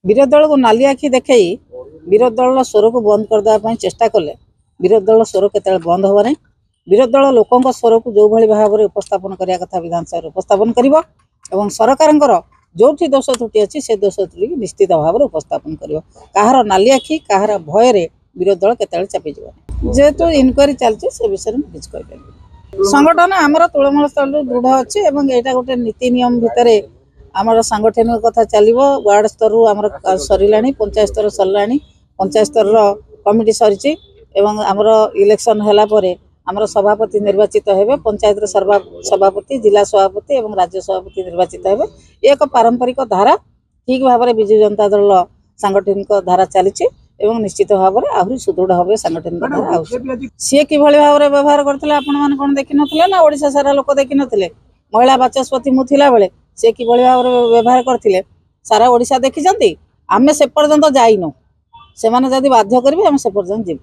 विरोधी दल को नाली आखि देखई विरोधी दल स्वर को बंद करदेवाई चेष्टा कले विरोधी दल स्वर के बंद हे ना। विरोधी दल लोकों स्वर को जो भाई भाव में उपस्थापन करने कथा विधानसभा उपस्थापन कर सरकार जो दोष त्रुटि अच्छी से दोष त्रुटि निश्चित भाव में उपस्थापन कर कहार नाली आखि कहार भय विरोधी दल के चापीज जेहेतु इनक्वारी चलती से विषय में किसी कही संगठन आमर तृणमूल स्तर दृढ़ अच्छी यहाँ गोटे नीति नियम भितर आमर सांगठनिक कथा चलो वार्ड स्तर आमर सरला पंचायत स्तर सरला पंचायत स्तर कमिटी सरी आमर इलेक्शन है आमर सभापति निर्वाचित हेबे पंचायत सभापति जिला सभापति और राज्य सभापति निर्वाचित हेबे एक पारंपरिक धारा ठीक भाव में विजु जनता दल सांगठनिक धारा चली निश्चित भाव में आहरी सुदृढ़ हे सांगठनिक धारा सी कि भाव में व्यवहार करते आपण कौन देखी ना ना ओडिशा सारा लोक देखी नथिले महिला बाचस्पति मुला बेले सी कि भाव में व्यवहार करते सारा ओडिशा देखी आमे से पर्यंत जाइनु से बाध्य करेंगे आम से पर्यंत जीव।